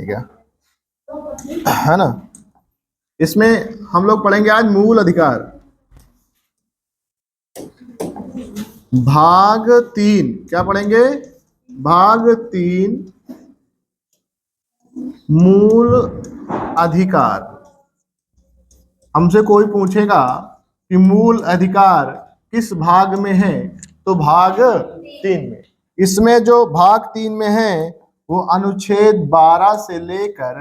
नहीं क्या, है ना। इसमें हम लोग पढ़ेंगे आज मूल अधिकार, भाग 3। क्या पढ़ेंगे? भाग 3, मूल अधिकार। हमसे कोई पूछेगा कि मूल अधिकार किस भाग में है, तो भाग 3 में। इसमें जो भाग 3 में है वो अनुच्छेद 12 से लेकर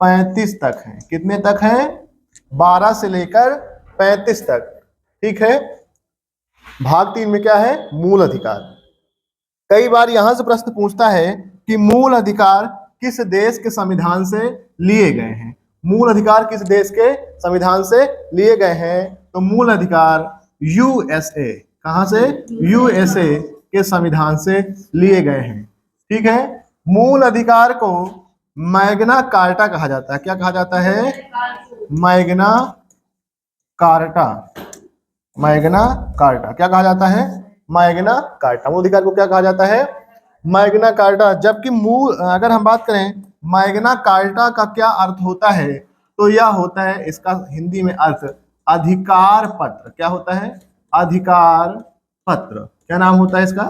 35 तक है। कितने तक है? 12 से लेकर 35 तक। ठीक है। भाग 3 में क्या है? मूल अधिकार। कई बार यहां से प्रश्न पूछता है कि मूल अधिकार किस देश के संविधान से लिए गए हैं। मूल अधिकार किस देश के संविधान से लिए गए हैं? तो मूल अधिकार यूएसए। कहां से? यूएसए के संविधान से लिए गए हैं। ठीक है। मूल अधिकार को मैग्ना कार्टा कहा जाता है। क्या कहा जाता है? Magna carta. मैग्ना कार्टा क्या कहा जाता है? Magna carta. मूल अधिकार को क्या कहा जाता है? Magna carta. जबकि मूल, अगर हम बात करें मैग्ना कार्टा का क्या अर्थ होता है, तो यह होता है, इसका हिंदी में अर्थ अधिकार पत्र। क्या होता है? अधिकार पत्र। क्या नाम होता है इसका?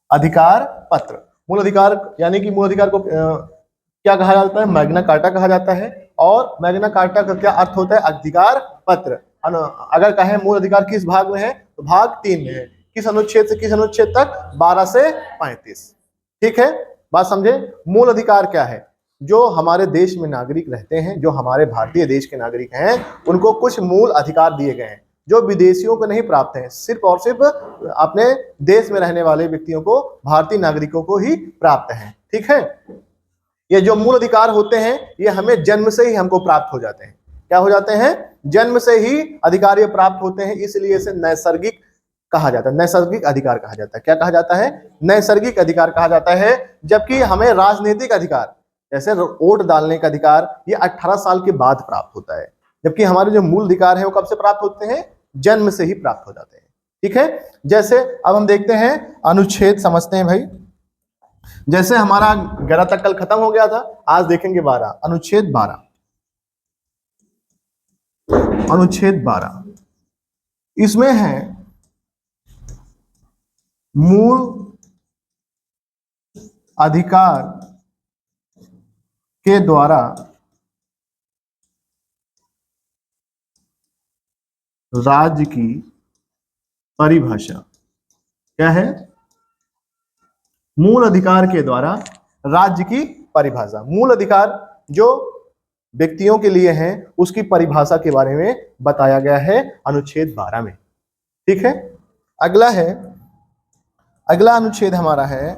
अधिकार पत्र। मूल अधिकार यानी कि मूल अधिकार को क्या कहा जाता है? मैग्ना कार्टा कहा जाता है। और मैग्ना कार्टा का क्या अर्थ होता है? अधिकार पत्र। अगर कहें मूल अधिकार किस भाग में है, तो भाग 3 में है। किस अनुच्छेद से किस अनुच्छेद तक? 12 से 35। ठीक है। बात समझे? मूल अधिकार क्या है? जो हमारे देश में नागरिक रहते हैं, जो हमारे भारतीय देश के नागरिक हैं, उनको कुछ मूल अधिकार दिए गए हैं जो विदेशियों को नहीं प्राप्त है। सिर्फ और सिर्फ अपने देश में रहने वाले व्यक्तियों को, भारतीय नागरिकों को ही प्राप्त है। ठीक है। ये जो मूल अधिकार होते हैं ये हमें जन्म से ही हमको प्राप्त हो जाते हैं। क्या हो जाते हैं? जन्म से ही अधिकार ये प्राप्त होते हैं, इसलिए इसे नैसर्गिक कहा जाता है। नैसर्गिक अधिकार कहा जाता है। क्या कहा जाता है? नैसर्गिक अधिकार कहा जाता है। जबकि हमें राजनीतिक अधिकार, जैसे वोट डालने का अधिकार, ये 18 साल के बाद प्राप्त होता है। जबकि हमारे जो मूल अधिकार है वो कब से प्राप्त होते हैं? जन्म से ही प्राप्त हो जाते हैं। ठीक है। जैसे अब हम देखते हैं अनुच्छेद, समझते हैं भाई। जैसे हमारा 11 तक कल खत्म हो गया था, आज देखेंगे 12। अनुच्छेद 12। अनुच्छेद 12 इसमें है मूल अधिकार के द्वारा राज्य की परिभाषा। क्या है? मूल अधिकार के द्वारा राज्य की परिभाषा। मूल अधिकार जो व्यक्तियों के लिए हैं उसकी परिभाषा के बारे में बताया गया है अनुच्छेद 12 में। ठीक है। अगला है, अगला अनुच्छेद हमारा है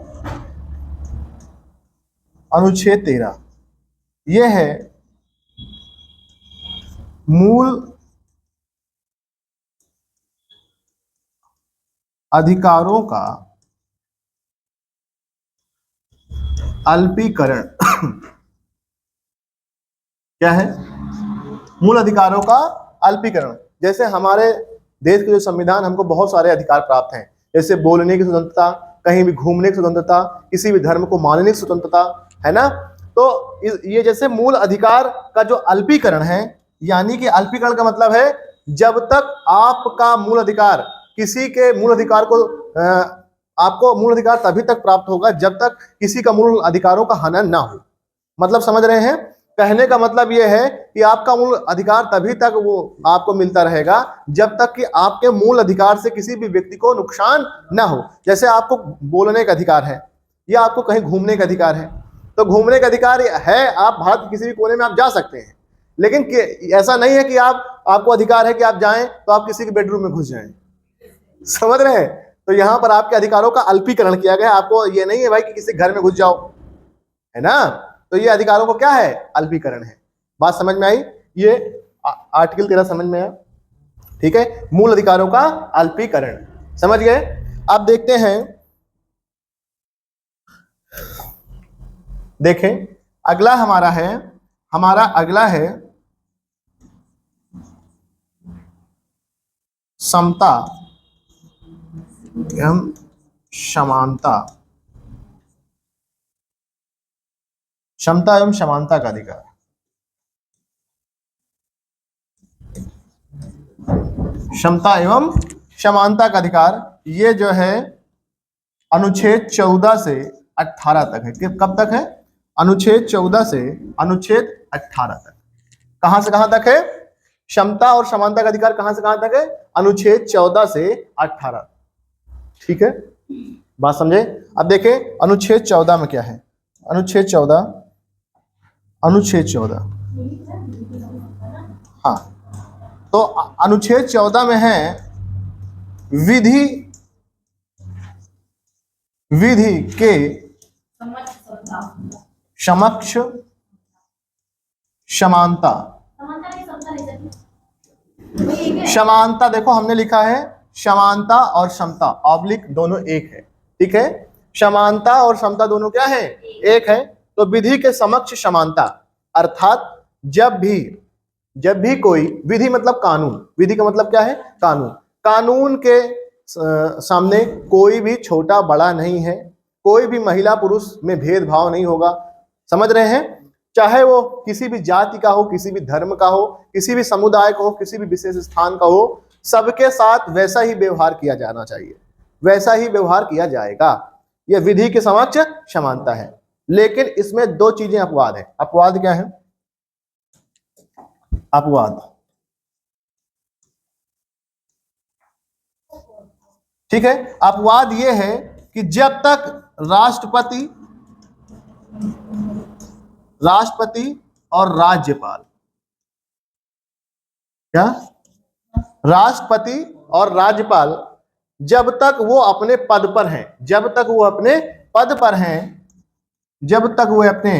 अनुच्छेद 13। यह है मूल अधिकारों का अल्पीकरण। क्या है? मूल अधिकारों का अल्पीकरण। जैसे हमारे देश के जो संविधान, हमको बहुत सारे अधिकार प्राप्त हैं, जैसे बोलने की स्वतंत्रता, कहीं भी घूमने की स्वतंत्रता, किसी भी धर्म को मानने की स्वतंत्रता, है ना। तो ये जैसे मूल अधिकार का जो अल्पीकरण है, यानी कि अल्पीकरण का मतलब है जब तक आपका मूल अधिकार, किसी के मूल अधिकार को आपको मूल अधिकार तभी तक प्राप्त होगा जब तक किसी का मूल अधिकारों का हनन ना हो। मतलब समझ रहे हैं? कहने का मतलब यह है कि आपका मूल अधिकार तभी तक वो आपको मिलता रहेगा जब तक कि आपके मूल अधिकार से किसी भी व्यक्ति को नुकसान ना हो। जैसे आपको बोलने का अधिकार है या आपको कहीं घूमने का अधिकार है, तो घूमने का अधिकार है, आप भारत के किसी भी कोने में आप जा सकते हैं। लेकिन ऐसा नहीं है कि आपको अधिकार है कि आप जाएं तो आप किसी के बेडरूम में घुस जाएं। समझ रहे हैं? तो यहां पर आपके अधिकारों का अल्पीकरण किया गया। आपको ये नहीं है भाई कि किसी घर में घुस जाओ, है ना। तो ये अधिकारों को क्या है? अल्पीकरण है। बात समझ में आई? ये आर्टिकल 13 समझ में आया? ठीक है। मूल अधिकारों का अल्पीकरण, समझ गए? अब देखते हैं, देखें अगला हमारा अगला है समता एवं समानता। क्षमता एवं समानता का अधिकार। क्षमता एवं समानता का अधिकार ये जो है अनुच्छेद 14 से 18 तक है। कब तक है? अनुच्छेद 14 से अनुच्छेद 18 तक। कहां से कहां तक है? क्षमता और समानता का अधिकार कहां से कहां तक है? अनुच्छेद 14 से 18। ठीक है, बात समझे? अब देखें अनुच्छेद 14 में क्या है। अनुच्छेद 14, अनुच्छेद 14, हाँ, तो अनुच्छेद 14 में है विधि के समक्ष समानता। समानता देखो हमने लिखा है समानता और समता ऑब्लिक दोनों एक है। ठीक है, समानता और समता दोनों क्या है? एक है। तो विधि के समक्ष समानता अर्थात जब भी कोई विधि मतलब कानून, विधि का मतलब क्या है? कानून। कानून के सामने कोई भी छोटा बड़ा नहीं है, कोई भी महिला पुरुष में भेदभाव नहीं होगा। समझ रहे हैं? चाहे वो किसी भी जाति का हो, किसी भी धर्म का हो, किसी भी समुदाय का हो, किसी भी विशेष स्थान का हो, सबके साथ वैसा ही व्यवहार किया जाना चाहिए, वैसा ही व्यवहार किया जाएगा। यह विधि के समक्ष समानता है। लेकिन इसमें दो चीजें अपवाद है। अपवाद क्या है? अपवाद, ठीक है, अपवाद यह है कि जब तक राष्ट्रपति और राज्यपाल, क्या? राष्ट्रपति और राज्यपाल जब तक वो अपने पद पर हैं, जब तक वो अपने पद पर हैं, जब तक वो अपने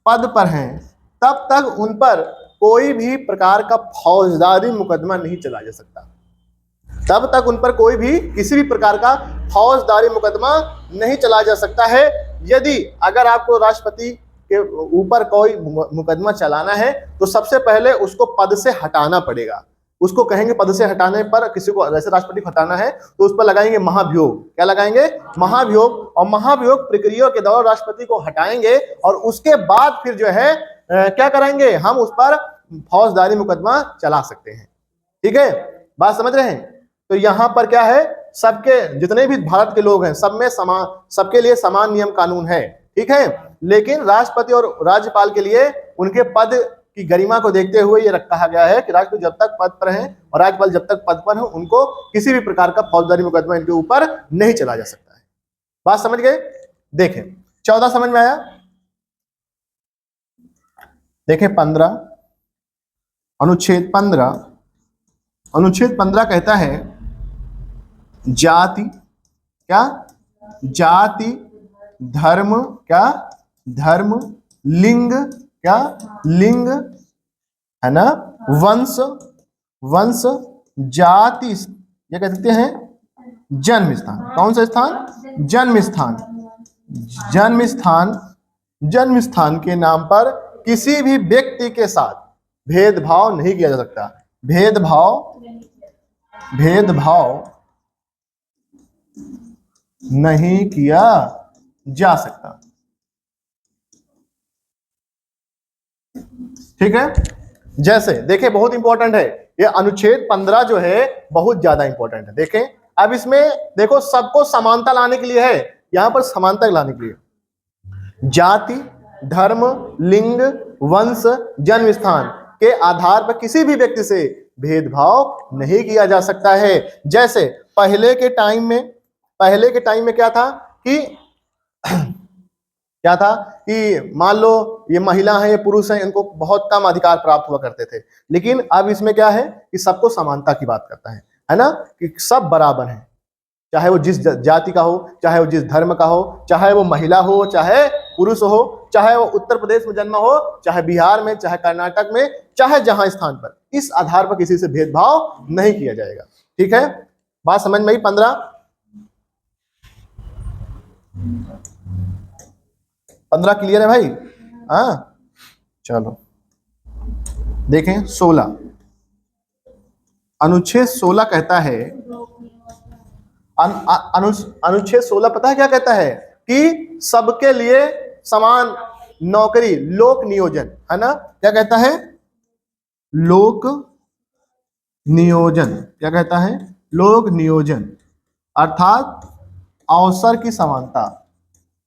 पद पर हैं, तब तक उन पर कोई भी प्रकार का फौजदारी मुकदमा नहीं चला जा सकता। तब तक उन पर कोई भी किसी भी प्रकार का फौजदारी मुकदमा नहीं चला जा सकता है। यदि अगर आपको राष्ट्रपति के ऊपर कोई मुकदमा चलाना है तो सबसे पहले उसको पद से हटाना पड़ेगा। उसको कहेंगे पद से हटाने पर, किसी को जैसे राष्ट्रपति को हटाना है तो उस पर लगाएंगे महाभियोग। क्या लगाएंगे? महाभियोग। और महाभियोग प्रक्रिया के दौरान राष्ट्रपति को हटाएंगे और उसके बाद फिर जो है क्या करेंगे, हम उस पर फौजदारी मुकदमा चला सकते हैं। ठीक है, बात समझ रहे हैं? तो यहाँ पर क्या है, सबके जितने भी भारत के लोग हैं सब में समान, सबके लिए समान नियम कानून है। ठीक है, लेकिन राष्ट्रपति और राज्यपाल के लिए उनके पद की गरिमा को देखते हुए ये कहा गया है कि राष्ट्रपति जब तक पद पर हैं और राज्यपाल जब तक पद पर हैं उनको किसी भी प्रकार का फौजदारी मुकदमा इनके ऊपर नहीं चला जा सकता है। बात समझ गए? देखें 14 समझ में आया? देखें 15, अनुच्छेद 15, अनुच्छेद 15 कहता है जाति, क्या? जाति, धर्म, क्या? धर्म, लिंग, क्या? लिंग, है ना, वंश, वंश, जाति, ये कह सकते हैं जन्म स्थान। कौन सा स्थान? जन्म स्थान। जन्म स्थान, जन्म स्थान के नाम पर किसी भी व्यक्ति के साथ भेदभाव नहीं किया जा सकता। भेदभाव नहीं किया जा सकता। ठीक है, जैसे देखें बहुत इंपॉर्टेंट है ये अनुच्छेद 15 जो है, बहुत ज्यादा इंपॉर्टेंट है। देखें अब इसमें देखो सबको समानता लाने के लिए है, यहां पर समानता लाने के लिए जाति, धर्म, लिंग, वंश, जन्म स्थान के आधार पर किसी भी व्यक्ति से भेदभाव नहीं किया जा सकता है। जैसे पहले के टाइम में क्या था कि क्या था कि मान लो ये महिला है, ये पुरुष है, इनको बहुत कम अधिकार प्राप्त हुआ करते थे। लेकिन अब इसमें क्या है कि सबको समानता की बात करता है ना, कि सब बराबर हैं, चाहे वो जिस जाति का हो, चाहे वो जिस धर्म का हो, चाहे वो महिला हो, चाहे पुरुष हो, चाहे वो उत्तर प्रदेश में जन्मा हो, चाहे बिहार में, चाहे कर्नाटक में, चाहे जहां स्थान पर, इस आधार पर किसी से भेदभाव नहीं किया जाएगा। ठीक है, बात समझ में आई? 15 क्लियर है भाई? हाँ, चलो देखें 16, अनुच्छेद 16 कहता है, अनुच्छेद 16 पता है क्या कहता है? कि सबके लिए समान नौकरी, लोक नियोजन, है ना, क्या कहता है, लोक नियोजन, क्या कहता है, लोक नियोजन, अर्थात अवसर की समानता,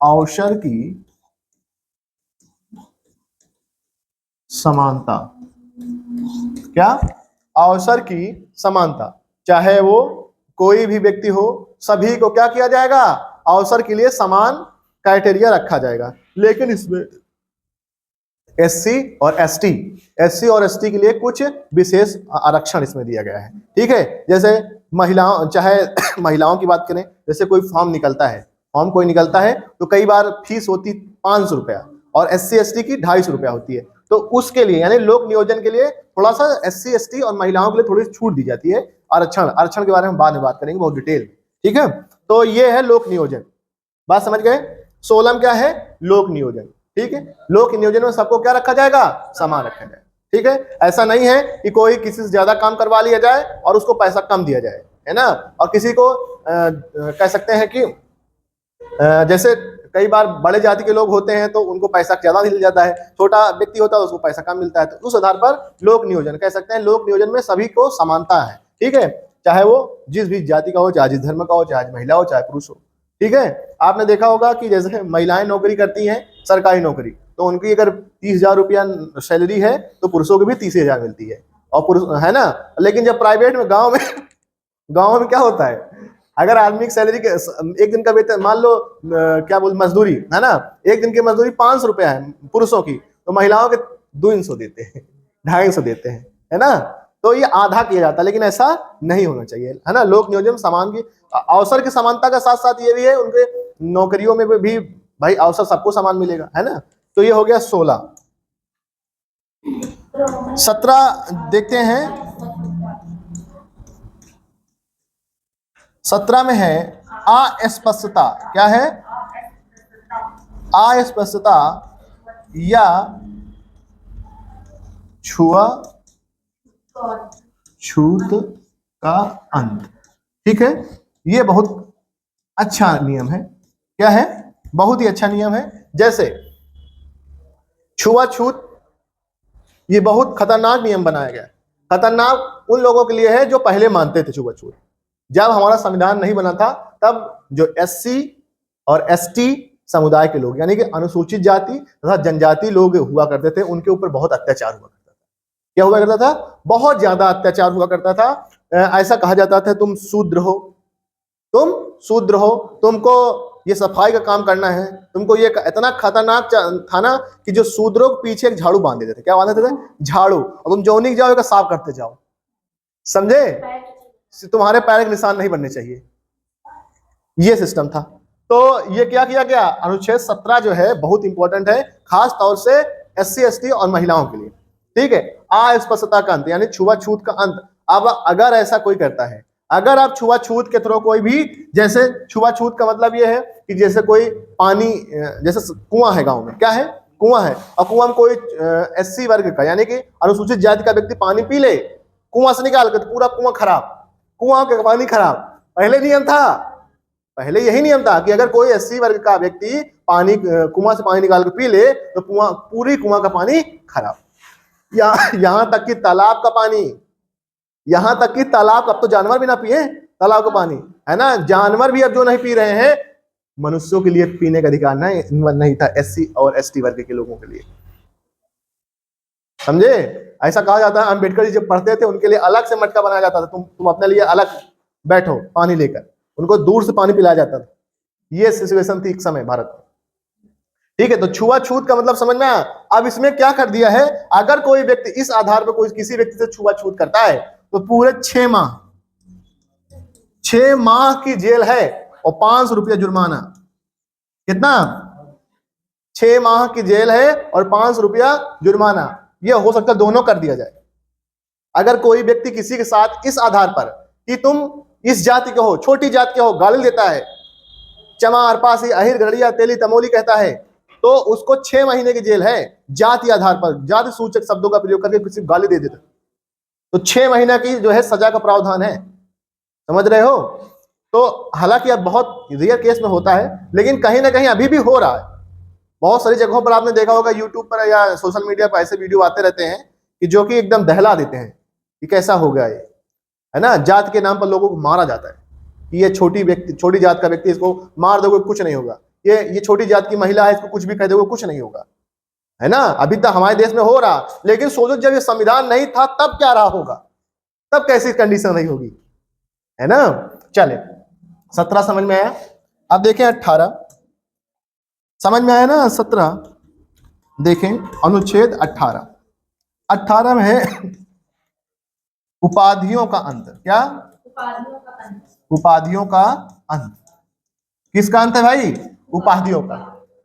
अवसर की समानता, क्या, अवसर की समानता, चाहे वो कोई भी व्यक्ति हो, सभी को क्या किया जाएगा, अवसर के लिए समान क्राइटेरिया रखा जाएगा। लेकिन इसमें एससी और एसटी, एससी और एसटी के लिए कुछ विशेष आरक्षण इसमें दिया गया है, ठीक है। जैसे महिलाओं, चाहे महिलाओं की बात करें, जैसे कोई फॉर्म निकलता है, फॉर्म कोई निकलता है तो कई बार फीस होती 500 रुपया और एससी एसटी की 250 रुपया होती है, तो उसके लिए यानी लोक नियोजन के लिए थोड़ा सा एससी एसटी और महिलाओं के लिए थोड़ी छूट दी जाती है। आरक्षण, आरक्षण के बारे में बाद में बात करेंगे बहुत डिटेल, ठीक है। तो ये है लोक नियोजन, बात समझ गए। 16 क्या है, लोक नियोजन, ठीक है। लोक नियोजन में सबको क्या रखा जाएगा, समान रखा जाए, ठीक है। ऐसा नहीं है कि कोई किसी से ज्यादा काम करवा लिया जाए और उसको पैसा कम दिया जाए, है ना। और किसी को कह सकते हैं कि जैसे कई बार बड़े जाति के लोग होते हैं तो उनको पैसा ज्यादा मिल जाता है, छोटा व्यक्ति होता है उसको पैसा कम मिलता है, तो उस आधार पर लोक नियोजन कह सकते हैं। लोक नियोजन में सभी को समानता है, ठीक है, चाहे वो जिस भी जाति का हो, चाहे जिस धर्म का हो, चाहे महिला हो, चाहे पुरुष हो, ठीक है। आपने देखा होगा कि जैसे महिलाएं नौकरी करती हैं, सरकारी नौकरी, तो उनकी अगर 30,000 रुपया सैलरी है तो पुरुषों की भी 30,000 मिलती है, और पुरुष, है ना। लेकिन जब प्राइवेट में, गाँव में क्या होता है, अगर आदमी की सैलरी के एक दिन का वेतन मान लो क्या बोल मजदूरी, है ना, एक दिन की मजदूरी 500 रुपया है पुरुषों की, तो महिलाओं के 200 देते हैं, 250 देते हैं, है ना। तो ये आधा किया जाता है, लेकिन ऐसा नहीं होना चाहिए, है ना। लोक नियोजन समान की अवसर की समानता का साथ साथ ये भी है उनके नौकरियों में भी भाई अवसर सबको समान मिलेगा, है ना। तो ये हो गया 16। 17 देखते हैं, 17 में है अस्पष्टता, क्या है, अस्पष्टता या छूत का अंत, ठीक है। ये बहुत अच्छा नियम है, क्या है, बहुत ही अच्छा नियम है। जैसे छुआछूत, ये बहुत खतरनाक नियम बनाया गया, खतरनाक उन लोगों के लिए है जो पहले मानते थे छुआछूत। जब हमारा संविधान नहीं बना था तब जो एससी और एसटी समुदाय के लोग, यानी कि अनुसूचित जाति तथा जनजाति लोग हुआ करते थे, उनके ऊपर बहुत अत्याचार हुआ करता था। क्या हुआ करता था, बहुत ज्यादा अत्याचार हुआ करता था। ऐसा कहा जाता था तुम शूद्र हो, तुम शूद्र हो, तुमको ये सफाई का काम करना है, तुमको ये इतना खतरनाक था ना कि जो शूद्रों के पीछे एक झाड़ू बांध देते थे। क्या बांध देते थे, झाड़ू, और तुम जौनी जाओ एक साफ करते जाओ, समझे, तुम्हारे पैर के निशान नहीं बनने चाहिए, ये सिस्टम था। तो ये क्या किया गया, अनुच्छेद 17 जो है बहुत इंपॉर्टेंट है, खास तौर से एससी एसटी और महिलाओं के लिए, ठीक है। अस्पष्टता का अंत यानी छुआछूत का अंत। अब अगर ऐसा कोई करता है, अगर आप छुआछूत के थ्रू कोई भी, जैसे छुआछूत का मतलब ये है कि जैसे कोई पानी, जैसे कुआं है गांव में, क्या है, कुआं है, और कुआं में कोई एससी वर्ग का यानी कि अनुसूचित जाति का व्यक्ति पानी पी ले, कुआं से निकाल कर, पूरा कुआं खराब, कुआं का पानी खराब। पहले नियम था, पहले यही नियम था कि अगर कोई एससी वर्ग का व्यक्ति पानी कुआं से पानी निकाल कर पी ले तो पूरी कुआं का पानी खराब। यहां तक कि तालाब का पानी, यहां तक कि तालाब, अब तो जानवर भी ना पिए तालाब का पानी, है ना, जानवर भी अब जो नहीं पी रहे हैं, मनुष्यों के लिए पीने का अधिकार नहीं था एससी और एसटी वर्ग के लोगों के लिए, समझे। ऐसा कहा जाता है, अम्बेडकर जी जब पढ़ते थे उनके लिए अलग से मटका बनाया जाता था, तुम अपने लिए अलग बैठो पानी लेकर, उनको दूर से पानी पिलाया जाता था। ये सिचुएशन थी एक समय भारत में, ठीक है। तो छुआछूत का मतलब समझ में आया। अब इसमें क्या कर दिया है, अगर कोई व्यक्ति इस आधार पर कोई किसी व्यक्ति से छुआछूत करता है तो पूरे 6 माह की जेल है और 500 रुपया जुर्माना। कितना, 6 माह की जेल है और 500 रुपया जुर्माना। यह हो सकता है दोनों कर दिया जाए। अगर कोई व्यक्ति किसी के साथ इस आधार पर कि तुम इस जाति के हो, छोटी जाति के हो, गाली देता है, चमार, पासी, अहिर, गड़िया, तेली, तमोली कहता है, तो उसको 6 महीने की जेल है। जाति आधार पर, जाति सूचक शब्दों का प्रयोग करके किसी गाली दे देता तो 6 महीना की जो है सजा का प्रावधान है, समझ रहे हो। तो हालांकि अब बहुत रेयर केस में होता है, लेकिन कहीं ना कहीं अभी भी हो रहा है, बहुत सारी जगहों पर आपने देखा होगा, यूट्यूब पर या सोशल मीडिया पर ऐसे वीडियो आते रहते हैं कि जो कि एकदम दहला देते हैं कि कैसा हो गया ये, है ना। जात के नाम पर लोगों को मारा जाता है कि ये छोटी जात का व्यक्ति, इसको मार दोगे कुछ नहीं होगा, ये छोटी जात की महिला है, इसको कुछ भी कह दोगे कुछ नहीं होगा, है ना। अभी तक हमारे देश में हो रहा, लेकिन सोचो जब ये संविधान नहीं था तब क्या रहा होगा, तब कैसी कंडीशन रही होगी, है ना। चले 17 समझ में आया। अब देखें 18 समझ में आया ना। 17 देखें अनुच्छेद 18 में है उपाधियों का अंत। क्या? उपाधियों का अंत। किसका अंत है भाई? उपाधियों का।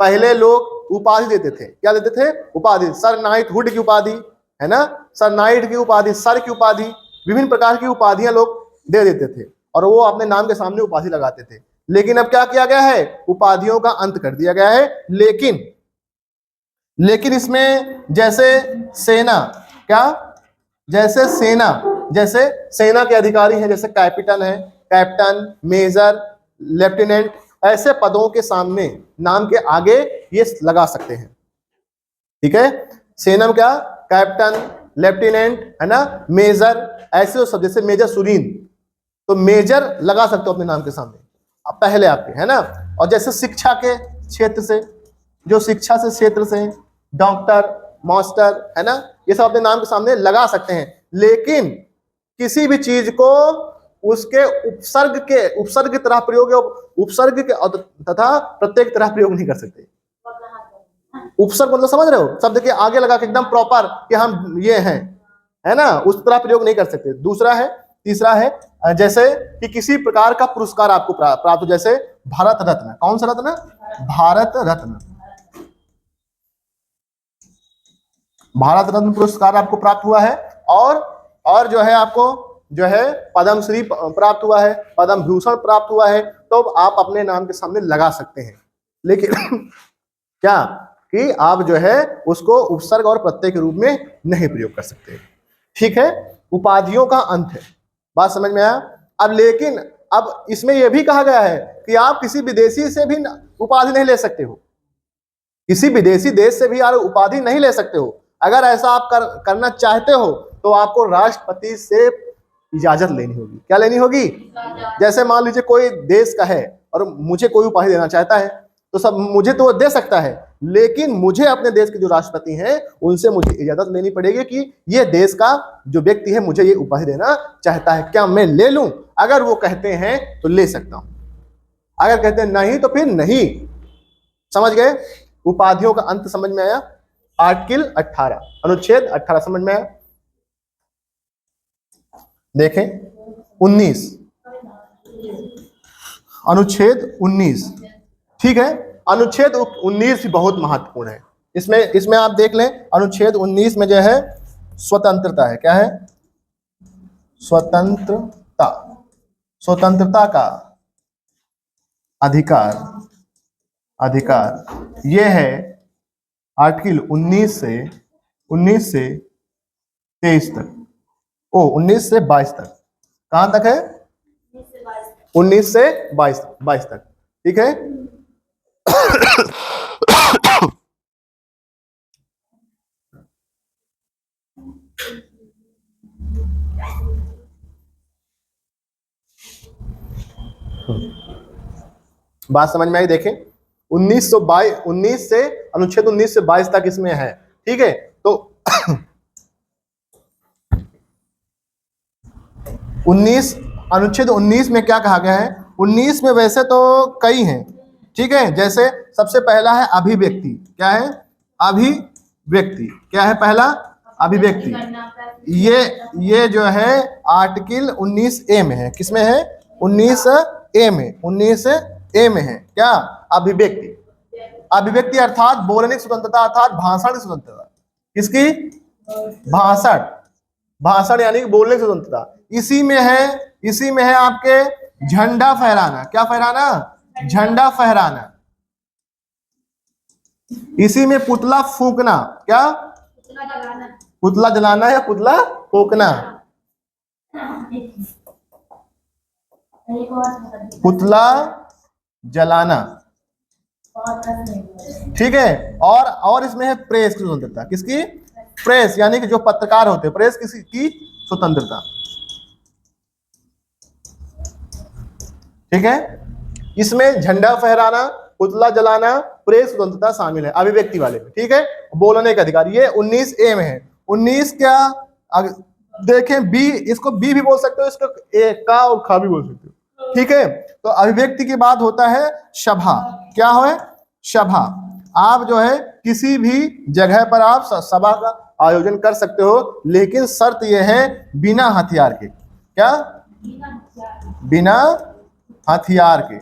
पहले लोग उपाधि देते थे, क्या देते थे? उपाधि। सर नाइटहुड की उपाधि, है ना, सर नाइट की उपाधि, सर की उपाधि, विभिन्न प्रकार की उपाधियां लोग दे देते थे और वो अपने नाम के सामने उपाधि लगाते थे। लेकिन अब क्या किया गया है? उपाधियों का अंत कर दिया गया है। लेकिन इसमें जैसे सेना, क्या? जैसे सेना के अधिकारी हैं, जैसे कैपिटन है, कैप्टन, मेजर, लेफ्टिनेंट, ऐसे पदों के सामने नाम के आगे ये लगा सकते हैं। ठीक है, सेना में क्या? कैप्टन, लेफ्टिनेंट, है ना, मेजर, ऐसे सब, जैसे मेजर सुरीन, तो मेजर लगा सकते हो अपने नाम के सामने अब पहले आपके, है ना। और जैसे शिक्षा के क्षेत्र से, जो शिक्षा से क्षेत्र से, डॉक्टर, मास्टर, है ना, ये सब अपने नाम के सामने लगा सकते हैं। लेकिन किसी भी चीज को उसके उपसर्ग की तरह प्रयोग, उपसर्ग के तथा प्रत्यय की तरह प्रयोग नहीं कर सकते। उपसर्ग मतलब समझ रहे हो? शब्द के आगे लगा के एकदम प्रॉपर कि हम ये हैं, है ना, उस तरह प्रयोग नहीं कर सकते। तीसरा है जैसे कि किसी प्रकार का पुरस्कार आपको प्राप्त हो, जैसे भारत रत्न। कौन सा रत्न? भारत रत्न। भारत रत्न पुरस्कार आपको प्राप्त हुआ है। और जो है आपको जो है पद्मश्री प्राप्त हुआ है, पद्म भूषण प्राप्त हुआ है, तो आप अपने नाम के सामने लगा सकते हैं। लेकिन क्या कि आप जो है उसको उपसर्ग और प्रत्यय के रूप में नहीं प्रयोग कर सकते। ठीक है, उपाधियों का अंत है। बात समझ में आया? अब लेकिन अब इसमें यह भी कहा गया है कि आप किसी विदेशी से भी उपाधि नहीं ले सकते हो, किसी विदेशी देश से भी आप उपाधि नहीं ले सकते हो। अगर ऐसा आप करना चाहते हो तो आपको राष्ट्रपति से इजाजत लेनी होगी। क्या लेनी होगी? जैसे मान लीजिए कोई देश का है और मुझे कोई उपाधि देना चाहता है, तो सब मुझे तो दे सकता है, लेकिन मुझे अपने देश के जो राष्ट्रपति हैं उनसे मुझे इजाजत लेनी पड़ेगी कि ये देश का जो व्यक्ति है मुझे ये उपाधि देना चाहता है, क्या मैं ले लूं? अगर वो कहते हैं तो ले सकता हूं, अगर कहते हैं नहीं तो फिर नहीं। समझ गए? उपाधियों का अंत समझ में आया? आर्टिकल 18 अनुच्छेद 18 समझ में आया। देखें 19 अनुच्छेद 19। ठीक है, अनुच्छेद 19 भी बहुत महत्वपूर्ण है। इसमें आप देख लें, अनुच्छेद 19 में जो है स्वतंत्रता है। क्या है? स्वतंत्रता का अधिकार ये है आर्टिकल 19 से 23 तक, 19 से 22 तक। कहां तक है? 19 से 22 तक। ठीक है, बात समझ में आई? देखें 19 से अनुच्छेद 19 से 22 तक इसमें है। ठीक है, तो 19 अनुच्छेद 19 में क्या कहा गया है? 19 में वैसे तो कई हैं, ठीक है। जैसे सबसे पहला है अभिव्यक्ति। क्या है? अभिव्यक्ति। क्या है पहला? अभिव्यक्ति। ये जो है आर्टिकल 19A में है। किसमें है? 19A में, 19A में है। क्या? अभिव्यक्ति। अभिव्यक्ति अर्थात बोलने की स्वतंत्रता, अर्थात भाषण की स्वतंत्रता। किसकी? भाषण यानी कि बोलने की स्वतंत्रता। इसी में है आपके झंडा फहराना। क्या फहराना? झंडा फहराना। इसी में पुतला फूंकना। क्या? पुतला जलाना या पुतला फूंकना? पुतला जलाना। ठीक है। और इसमें है प्रेस की स्वतंत्रता। किसकी? प्रेस, यानी कि जो पत्रकार होते हैं, प्रेस किसी की स्वतंत्रता। ठीक है। इसमें झंडा फहराना, पुतला जलाना, प्रेस स्वतंत्रता शामिल है अभिव्यक्ति वाले में। ठीक है। बोलने का अधिकार, ये 19A में है। 19 क्या देखें, बी, इसको बी भी बोल सकते हो, इसको ए का और खा भी बोल सकते हो। ठीक है। तो अभिव्यक्ति के बाद होता है सभा। क्या है? सभा। आप जो है किसी भी जगह पर आप सभा का आयोजन कर सकते हो, लेकिन शर्त यह है बिना हथियार के। क्या? बिना हथियार के।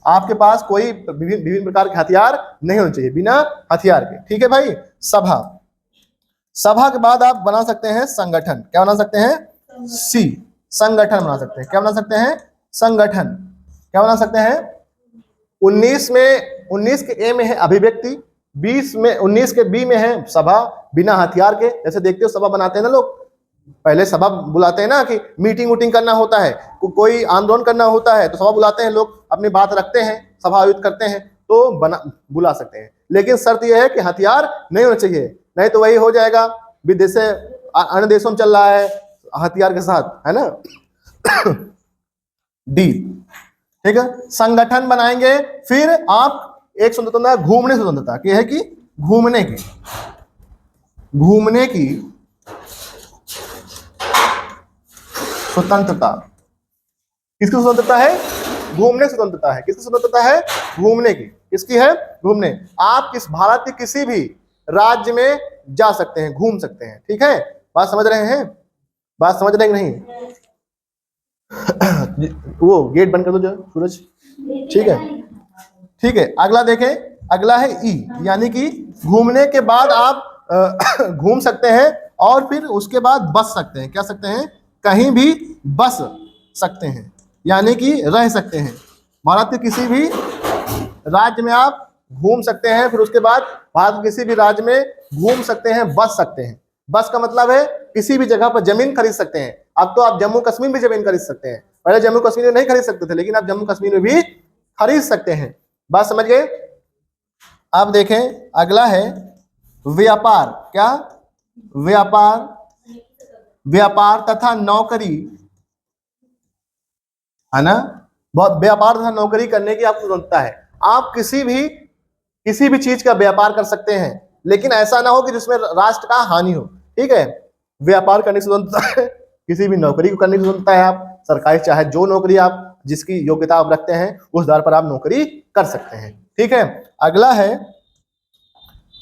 आपके पास कोई विभिन्न प्रकार के हथियार नहीं होने चाहिए, बिना हथियार के। ठीक है भाई। सभा। सभा के बाद आप बना सकते हैं संगठन। क्या बना सकते हैं? सी, संगठन बना सकते हैं। क्या बना सकते हैं? संगठन। क्या बना सकते हैं? 19 के ए में है अभिव्यक्ति, 19 के बी में है सभा बिना हथियार के। जैसे देखते हो सभा बनाते हैं ना लोग, पहले सभा बुलाते हैं ना कि मीटिंग वूटिंग करना होता है, कोई आंदोलन करना होता है तो सभा बुलाते हैं, लोग अपनी बात रखते हैं, सभा आयोजित करते हैं, तो बुला सकते हैं। लेकिन शर्त यह है कि हथियार नहीं होना चाहिए, नहीं तो वही हो जाएगा विदेश से अन्य देशों में चल रहा है हथियार के साथ, है ना। डी। ठीक है। संगठन बनाएंगे। फिर आप एक स्वतंत्रता, घूमने स्वतंत्रता की है कि घूमने की स्वतंत्रता। किसकी स्वतंत्रता है? घूमने की स्वतंत्रता है। किसकी स्वतंत्रता है? घूमने की। किसकी है? घूमने। आप भारत के किसी भी राज्य में जा सकते हैं, घूम सकते हैं। ठीक है। बात समझ रहे हैं? बात समझ रहे हैं नहीं? वो गेट बंद कर दो जो सूरज। ठीक है। ठीक है। अगला देखें, अगला है ई, यानी कि घूमने के बाद आप घूम सकते हैं और फिर उसके बाद बस सकते हैं। क्या सकते हैं? कहीं भी बस सकते हैं, यानी कि रह सकते हैं। भारत के किसी भी राज्य में आप घूम सकते हैं, फिर उसके बाद भारत के किसी भी राज्य में घूम सकते हैं, बस सकते हैं। बस का मतलब है किसी भी जगह पर जमीन खरीद सकते हैं। अब तो आप जम्मू कश्मीर में जमीन खरीद सकते हैं, पहले जम्मू कश्मीर में नहीं खरीद सकते थे, लेकिन आप जम्मू कश्मीर में भी खरीद सकते हैं। बात समझ गए? अब देखें, अगला है व्यापार। क्या? व्यापार। व्यापार तथा नौकरी, है ना। व्यापार तथा नौकरी करने की आपको स्वतंत्रता है। आप किसी भी चीज का व्यापार कर सकते हैं, लेकिन ऐसा ना हो कि जिसमें राष्ट्र का हानि हो। ठीक है। व्यापार करने की स्वतंत्रता है। किसी भी नौकरी को करने की स्वतंत्रता है। आप सरकारी, चाहे जो नौकरी आप जिसकी योग्यता आप रखते हैं उस आधार पर आप नौकरी कर सकते हैं। ठीक है। अगला है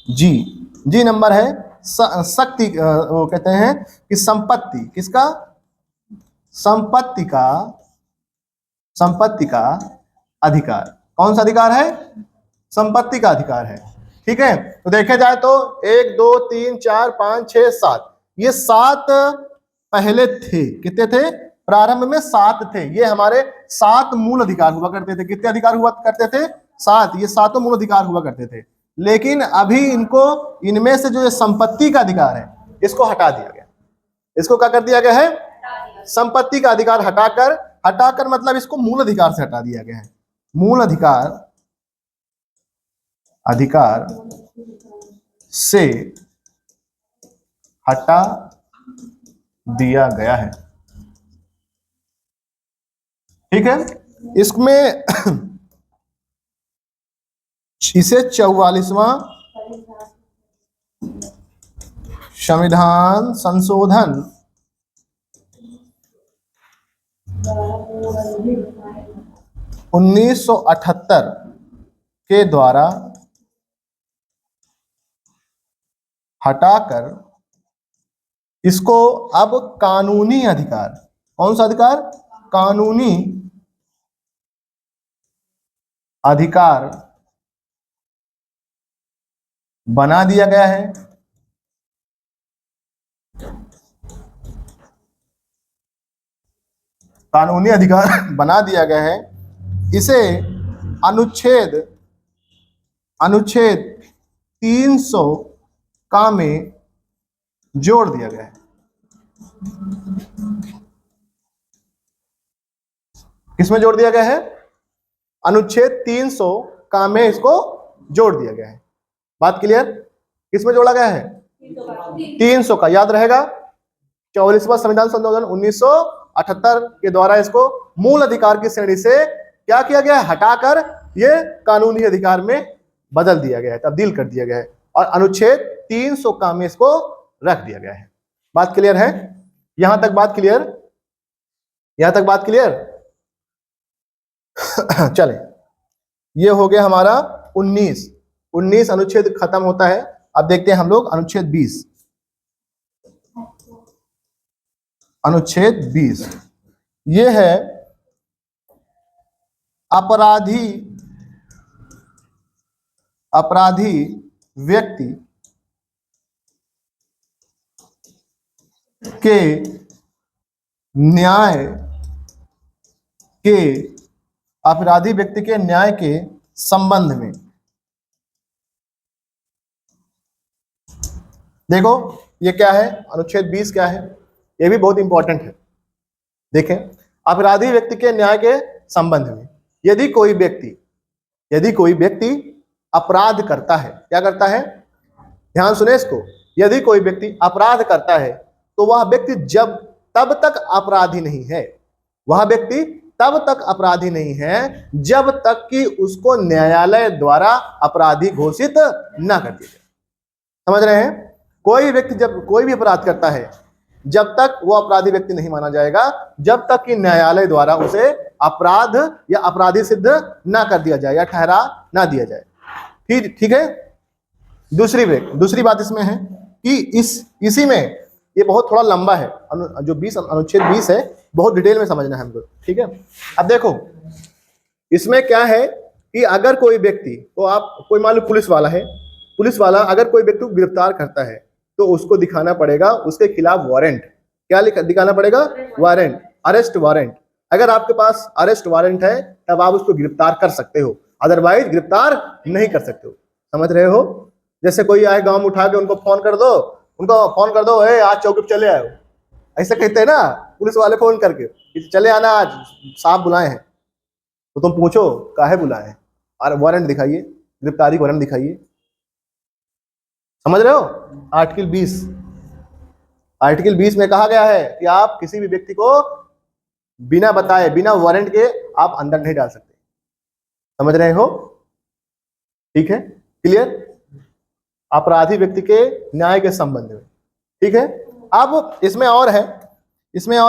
जी। जी नंबर है शक्ति, वो कहते हैं कि संपत्ति। किसका? संपत्ति का अधिकार। कौन सा अधिकार है? संपत्ति का अधिकार है। ठीक है। तो देखे जाए तो 1 2 3 4 5 6 7, ये 7 पहले थे। कितने थे? प्रारंभ में 7 थे। ये हमारे 7 मूल अधिकार हुआ करते थे। कितने अधिकार हुआ करते थे? 7। ये 7 मूल अधिकार हुआ करते थे। लेकिन अभी इनमें से जो ये संपत्ति का अधिकार है, इसको हटा दिया गया। इसको क्या कर दिया गया है? संपत्ति का अधिकार हटाकर मतलब इसको मूल अधिकार से हटा दिया गया है। मूल अधिकार से हटा दिया गया है। ठीक है। इसमें इसे 44वां संविधान संशोधन 1978 के द्वारा हटाकर इसको अब कानूनी अधिकार, कौन सा अधिकार? कानूनी अधिकार बना दिया गया है। कानूनी अधिकार बना दिया गया है। इसे अनुच्छेद 300 का में जोड़ दिया गया है। किसमें जोड़ दिया गया है? अनुच्छेद 300 काम में इसको जोड़ दिया गया है। बात क्लियर? किसमें जोड़ा गया है? 300 का, याद रहेगा 44वां संविधान संशोधन 1978 के द्वारा इसको मूल अधिकार की श्रेणी से क्या किया गया है? हटाकर ये कानूनी अधिकार में बदल दिया गया है, तब्दील कर दिया गया है और अनुच्छेद 300 का में इसको रख दिया गया है। बात क्लियर है? यहां तक बात क्लियर? यहां तक बात क्लियर? चले, ये हो गया हमारा 19 अनुच्छेद खत्म होता है। अब देखते हैं हम लोग अनुच्छेद 20। अनुच्छेद 20 ये है अपराधी व्यक्ति के न्याय के संबंध में। देखो ये क्या है? अनुच्छेद 20 क्या है? ये भी बहुत इंपॉर्टेंट है। देखें, अपराधी व्यक्ति के न्याय के संबंध में यदि कोई व्यक्ति अपराध करता है, क्या करता है? ध्यान सुने इसको। यदि कोई व्यक्ति अपराध करता है तो वह व्यक्ति तब तक अपराधी नहीं है, वह व्यक्ति तब तक अपराधी नहीं है जब तक कि उसको न्यायालय द्वारा अपराधी घोषित न कर दिया जाए। समझ रहे हैं? कोई व्यक्ति जब कोई भी अपराध करता है, जब तक वो अपराधी व्यक्ति नहीं माना जाएगा जब तक कि न्यायालय द्वारा उसे अपराध या अपराधी सिद्ध ना कर दिया जाए या ठहरा ना दिया जाए। ठीक है। दूसरी बात इसमें है कि इसी में ये बहुत थोड़ा लंबा है, जो अनुच्छेद 20 है, बहुत डिटेल में समझना है हमको। ठीक है। अब देखो इसमें क्या है कि अगर कोई व्यक्ति कोई मान लो पुलिस वाला अगर कोई व्यक्ति को गिरफ्तार करता है तो उसको दिखाना पड़ेगा उसके खिलाफ वारंट। क्या दिखाना पड़ेगा? Warrant, arrest warrant. अगर आपके पास अरेस्ट वारंट है तब आप उसको गिरफ्तार कर सकते हो, अदरवाइज गिरफ्तार नहीं कर सकते हो। समझ रहे हो? जैसे कोई आए गांव में उठा के उनको फोन कर दो, आज चौकी पे चले आए, ऐसा कहते हैं ना पुलिस वाले फोन करके, चले आना आज साहब बुलाए हैं, तो तुम पूछो काहे बुलाए हैं, और वारंट दिखाइए, गिरफ्तारी वारंट दिखाइए। समझ रहे हो? आर्टिकल 20 में कहा गया है कि आप किसी भी व्यक्ति को बिना बताए, बिना वारंट के आप अंदर नहीं डाल सकते। समझ रहे हो? ठीक है, क्लियर? अपराधी व्यक्ति के न्याय के संबंध में। ठीक है। अब इसमें और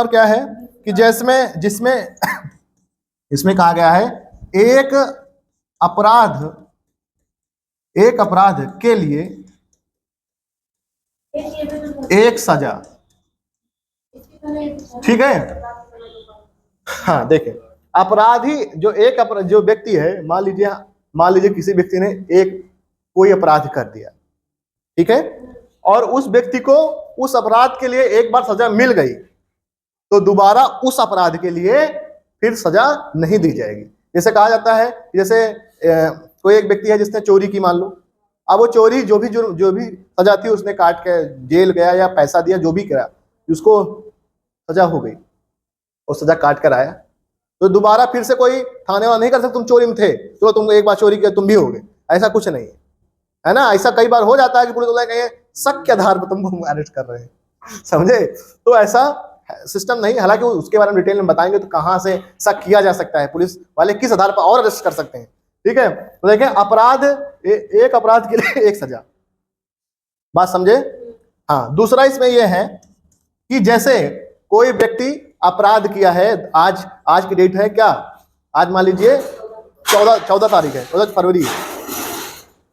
क्या है कि जिसमें इसमें कहा गया है एक अपराध के लिए एक सजा। ठीक है। हाँ देखें, अपराधी जो व्यक्ति है, मान लीजिए किसी व्यक्ति ने कोई अपराध कर दिया, ठीक है, और उस व्यक्ति को उस अपराध के लिए एक बार सजा मिल गई तो दोबारा उस अपराध के लिए फिर सजा नहीं दी जाएगी। जैसे कहा जाता है, जैसे कोई एक व्यक्ति है जिसने चोरी की, मान लो, अब वो चोरी जो भी सजा थी उसने काट के जेल गया या पैसा दिया, जो भी करा, उसको सजा हो गई और सजा काट कर आया, तो दोबारा फिर से कोई थाने वाला नहीं कर सकता तुम चोरी में थे तो तुम एक बार चोरी किया तुम भी हो गए, ऐसा कुछ नहीं है ना। ऐसा कई बार हो जाता है कि पुलिस वाले कहें शक के आधार पर तुमको अरेस्ट कर रहे हैं, समझे? तो ऐसा सिस्टम नहीं, हालांकि उसके बारे में डिटेल में बताएंगे तो कहां से शक किया जा सकता है, पुलिस वाले किस आधार पर और अरेस्ट कर सकते हैं। ठीक है। तो देखें, एक अपराध के लिए एक सजा, बात समझे? हाँ, दूसरा इसमें यह है कि जैसे कोई व्यक्ति अपराध किया है, आज की डेट है क्या, आज मान लीजिए 14 तारीख है, 14 फरवरी,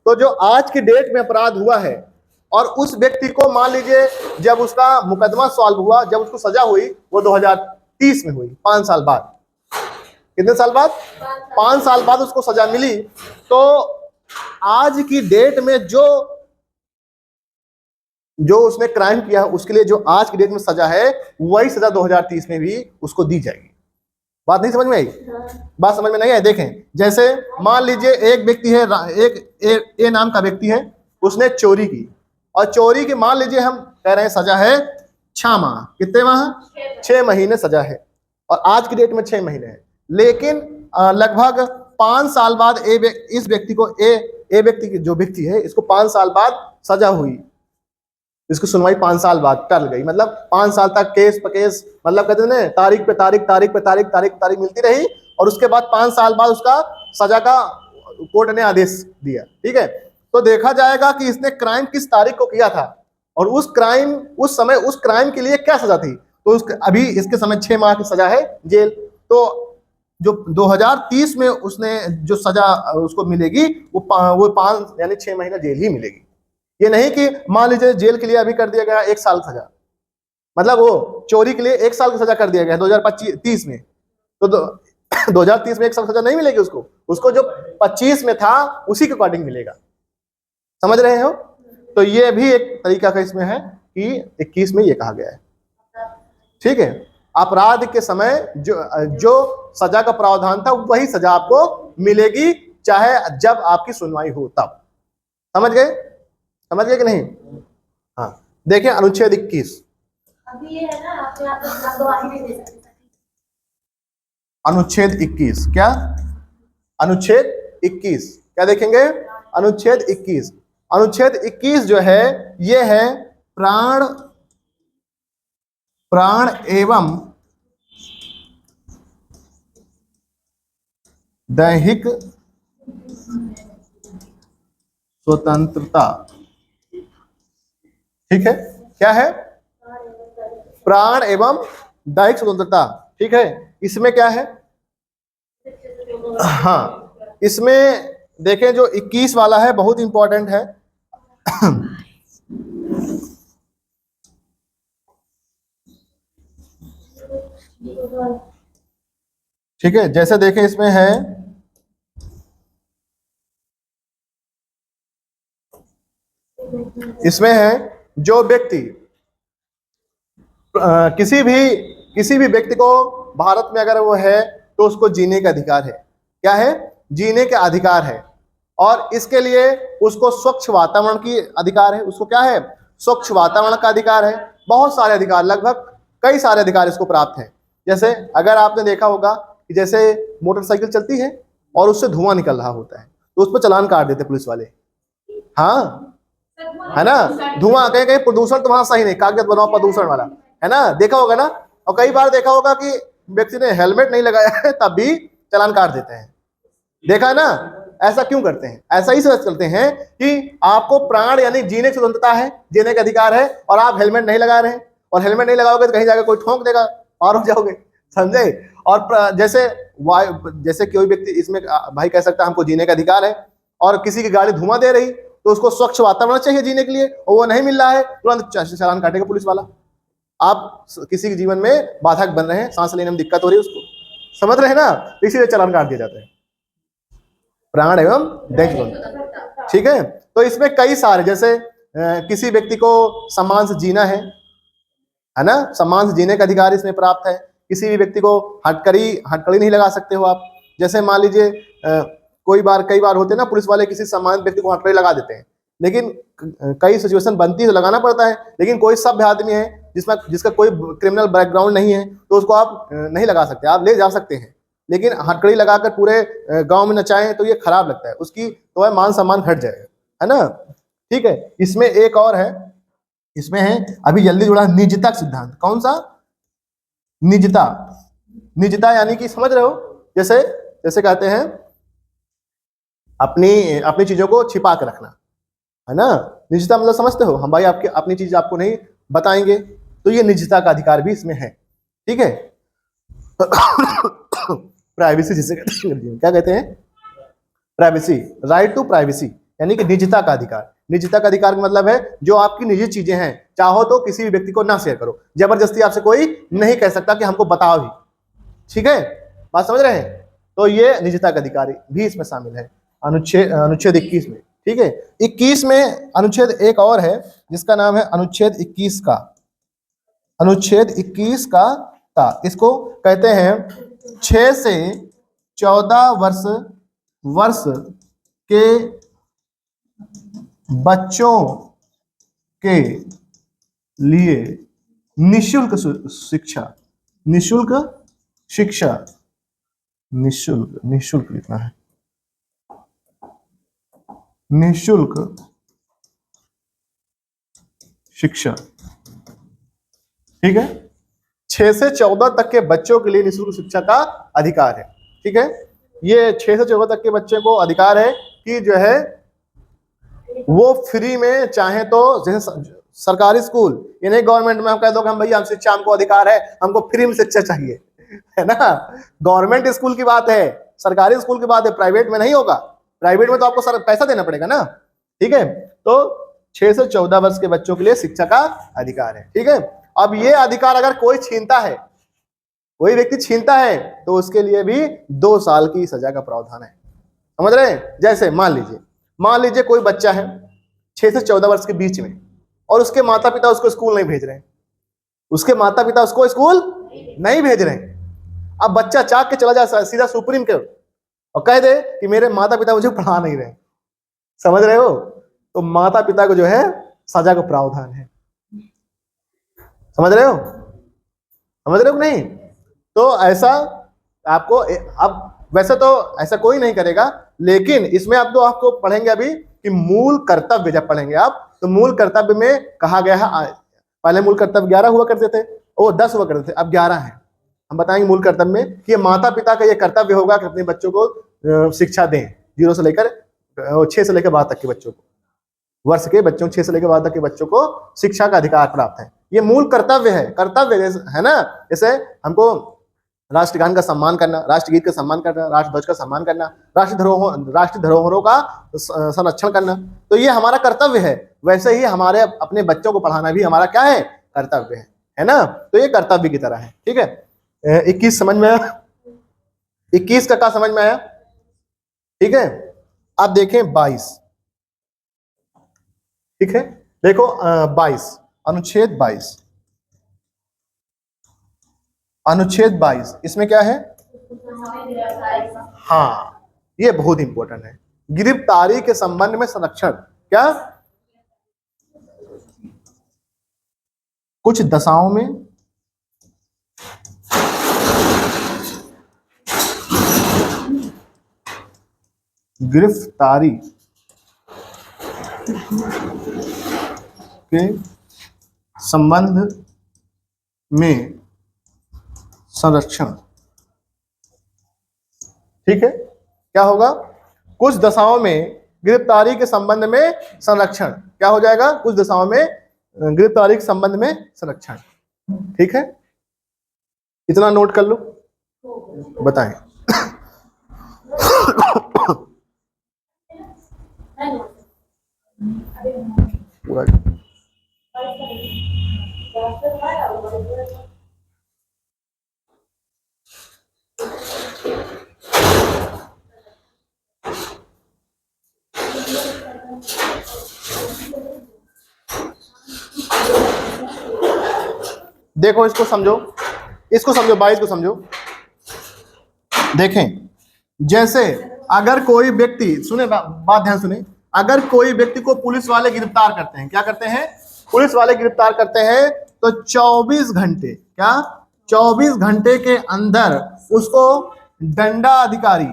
तो जो आज की डेट में अपराध हुआ है और उस व्यक्ति को मान लीजिए जब उसका मुकदमा सॉल्व हुआ, जब उसको सजा हुई वो 2030 में हुई, 5 साल बाद। कितने साल बाद? 5 साल बाद उसको सजा मिली। तो आज की डेट में जो उसने क्राइम किया उसके लिए जो आज की डेट में सजा है वही सजा 2030 में भी उसको दी जाएगी। बात नहीं समझ में आई? बात समझ में नहीं आई? देखें, जैसे मान लीजिए एक व्यक्ति है, एक ए नाम का व्यक्ति है, उसने चोरी की और चोरी की मान लीजिए हम कह रहे हैं सजा है 6 माह। कितने माह? 6 महीने सजा है और आज की डेट में 6 महीने है। लेकिन लगभग 5 साल बाद इस व्यक्ति को ए व्यक्ति की जो व्यक्ति है इसको 5 साल बाद सजा हुई, इसकी सुनवाई 5 साल बाद टल गई, मतलब 5 साल तक केस पकेस, मतलब कहते हैं ना तारीख पे तारीख मिलती रही, और उसके बाद 5 साल बाद उसका सजा का कोर्ट ने आदेश दिया। ठीक है, तो देखा जाएगा कि इसने क्राइम किस तारीख को किया था और उस समय उस क्राइम के लिए क्या सजा थी। तो अभी इसके समय 6 माह की सजा है जेल। तो जो 2030 में उसने जो सजा उसको मिलेगी वो 5 यानी 6 महीना जेल ही मिलेगी। ये नहीं कि मान लीजिए जेल के लिए अभी कर दिया गया 1 साल सजा, मतलब वो चोरी के लिए 1 साल की सजा कर दिया गया 2025 में, तो 2030 में 1 साल सजा नहीं मिलेगी उसको जो 25 में था उसी के अकॉर्डिंग मिलेगा। समझ रहे हो? तो ये भी एक तरीका का इसमें है कि 21 में ये कहा गया है। ठीक है, अपराध के समय जो सजा का प्रावधान था वही सजा आपको मिलेगी, चाहे जब आपकी सुनवाई हो तब। समझ गए कि नहीं? हाँ, देखिए अनुच्छेद 21। अभी ये है ना, आप गवाही नहीं दे सकते। अनुच्छेद 21 क्या? अनुच्छेद 21 क्या देखेंगे? अनुच्छेद 21। अनुच्छेद 21 जो है ये है प्राण एवं दैहिक स्वतंत्रता। ठीक है, क्या है? प्राण एवं दैहिक स्वतंत्रता। ठीक है, इसमें क्या है? हाँ, इसमें देखें जो 21 वाला है बहुत इंपॉर्टेंट है। ठीक है, जैसे देखें इसमें है जो व्यक्ति किसी भी व्यक्ति को भारत में अगर वो है तो उसको जीने का अधिकार है। क्या है? जीने का अधिकार है, और इसके लिए उसको स्वच्छ वातावरण की अधिकार है। उसको क्या है? स्वच्छ वातावरण का अधिकार है। बहुत सारे अधिकार, लगभग कई सारे अधिकार इसको प्राप्त हैं। जैसे अगर आपने देखा होगा कि जैसे मोटरसाइकिल चलती है और उससे धुआं निकल रहा होता है तो उस पर चालान काट देते पुलिस वाले। हाँ, है ना? धुआं कहीं प्रदूषण तो वहां सही नहीं, कागज बनाओ प्रदूषण वाला, है ना? देखा होगा ना? और कई बार देखा होगा कि व्यक्ति ने हेलमेट नहीं लगाया है तब भी चालान काट देते हैं। देखा है ना? ऐसा क्यों करते हैं? ऐसा ही समझ करते हैं कि आपको प्राण यानी जीने की स्वतंत्रता है, जीने का अधिकार है, और आप हेलमेट नहीं लगा रहे हैं, और हेलमेट नहीं लगाओगे तो कहीं जाकर कोई ठोक देगा और हो जाओगे। समझे? और जैसे कोई व्यक्ति इसमें भाई कह सकता है हमको जीने का अधिकार है, और किसी की गाड़ी धुआं दे रही तो उसको स्वच्छ वातावरण चाहिए जीने के लिए, और वो नहीं मिल रहा है, तुरंत चालान काटेगा पुलिस वाला। आप किसी के जीवन में बाधक बन रहे हैं, सांस लेने में दिक्कत हो रही है उसको, समझ रहे हैं ना? इसीलिए चालान काट दिया जाता है, प्राण एवं दैहिक स्वतंत्रता। ठीक है, तो इसमें कई सारे, जैसे किसी व्यक्ति को सम्मान से जीना है ना? सम्मान से जीने का अधिकार इसमें प्राप्त है। किसी भी व्यक्ति को हथकड़ी नहीं लगा सकते हो आप। जैसे मान लीजिए कई बार होते हैं ना, पुलिस वाले किसी सम्मानित व्यक्ति को हथकड़ी लगा देते हैं, लेकिन कई सिचुएशन बनती है तो लगाना पड़ता है। लेकिन कोई सभ्य आदमी है जिसका कोई क्रिमिनल बैकग्राउंड नहीं है तो उसको आप नहीं लगा सकते, आप ले जा सकते हैं। लेकिन हथकड़ी लगाकर पूरे गांव में नचाएं तो ये खराब लगता है, उसकी तो है मान सम्मान घट जाएगा, है ना? ठीक है, इसमें एक और है, इसमें है अभी जल्दी जुड़ा निजता का सिद्धांत। कौन सा? निजता यानी कि समझ रहे हो, जैसे कहते हैं अपनी चीजों को छिपा कर रखना, है ना? निजता मतलब समझते हो, हम भाई आपकी अपनी चीज आपको नहीं बताएंगे, तो ये निजता का अधिकार भी इसमें है। ठीक है, प्राइवेसी जिसे कहते हैं, क्या कहते हैं? प्राइवेसी, राइट टू प्राइवेसी, यानी कि निजता का अधिकार। निजता का अधिकार का मतलब है जो आपकी निजी चीजें हैं, चाहो तो किसी भी व्यक्ति को ना शेयर करो, जबरदस्ती आपसे कोई नहीं कह सकता कि हमको बताओ ही। ठीक है, बात समझ रहे हैं? तो ये निजता का अधिकार भी इसमें शामिल है अनुच्छेद 21 में। ठीक है, 21 में अनुच्छेद एक और है जिसका नाम है अनुच्छेद 21 का। अनुच्छेद 21 का इसको कहते हैं 6 से 14 वर्ष के बच्चों के लिए निशुल्क लिखना है, निःशुल्क शिक्षा। ठीक है, 6 से 14 तक के बच्चों के लिए निःशुल्क शिक्षा का अधिकार है। ठीक है, ये 6 से 14 तक के बच्चे को अधिकार है कि जो है वो फ्री में चाहे तो, जैसे सरकारी स्कूल, ये नहीं गवर्नमेंट में हम कह दो कि हम भैया हम शिक्षा, हमको अधिकार है, हमको फ्री में शिक्षा चाहिए, है ना। गवर्नमेंट स्कूल की बात है, सरकारी स्कूल की बात है, प्राइवेट में नहीं होगा। प्राइवेट में तो आपको पैसा देना पड़ेगा ना। ठीक है, तो 6 से 14 वर्ष के बच्चों के लिए शिक्षा का अधिकार है। ठीक है, अब ये अधिकार अगर कोई छीनता है, कोई व्यक्ति छीनता है, तो उसके लिए भी 2 साल की सजा का प्रावधान है। समझ रहे हैं? जैसे मान लीजिए कोई बच्चा है 6 से 14 वर्ष के बीच में, और उसके माता पिता उसको स्कूल नहीं भेज रहे हैं, उसके माता पिता उसको स्कूल नहीं भेज रहे हैं। अब बच्चा चाक के चला जाए सीधा सुप्रीम कोर्ट और कह दे कि मेरे माता पिता मुझे पढ़ा नहीं रहे। समझ रहे हो? तो माता पिता को जो है सजा का प्रावधान है। समझ रहे हो नहीं? तो ऐसा आपको, अब वैसे तो ऐसा कोई नहीं करेगा, लेकिन इसमें आपको पढ़ेंगे अभी कि मूल कर्तव्य जब पढ़ेंगे आप, तो मूल कर्तव्य में कहा गया है, पहले मूल कर्तव्य 11 हुआ करते थे, वो 10 हुआ करते थे, अब 11 है। हम बताएंगे मूल कर्तव्य में कि माता पिता का ये कर्तव्य होगा कि अपने बच्चों को शिक्षा दें, 0 से लेकर 6 से लेकर 12 तक के बच्चों को, वर्ष के बच्चों 6 से लेकर 12 तक के बच्चों को शिक्षा का अधिकार प्राप्त है। ये मूल कर्तव्य है ना। जैसे हमको राष्ट्रगान का सम्मान करना, राष्ट्रगीत का सम्मान करना, राष्ट्रध्वज का सम्मान करना, राष्ट्रीय धरोहरों का संरक्षण करना, तो ये हमारा कर्तव्य है। वैसे ही हमारे अपने बच्चों को पढ़ाना भी हमारा क्या है? कर्तव्य है ना। तो ये कर्तव्य की तरह है। ठीक है, 21 समझ में आया? 21 का समझ में आया? ठीक है, आप देखें 22। ठीक है, देखो 22, अनुच्छेद 22, अनुच्छेद 22, इसमें क्या है? हाँ, ये बहुत इंपॉर्टेंट है। गिरफ्तारी के संबंध में संरक्षण। क्या? कुछ दशाओं में गिरफ्तारी के संबंध में संरक्षण। ठीक है, क्या होगा? कुछ दशाओं में गिरफ्तारी के संबंध में संरक्षण। क्या हो जाएगा? कुछ दशाओं में गिरफ्तारी के संबंध में संरक्षण। ठीक है, इतना नोट कर लो, बताएं। पूरा देखो, इसको समझो, 22 को समझो। देखें, जैसे अगर कोई व्यक्ति, सुने बात ध्यान सुने, अगर कोई व्यक्ति को पुलिस वाले गिरफ्तार करते हैं, क्या करते हैं? पुलिस वाले गिरफ्तार करते हैं, तो 24 घंटे, क्या 24 घंटे के अंदर उसको दंडाधिकारी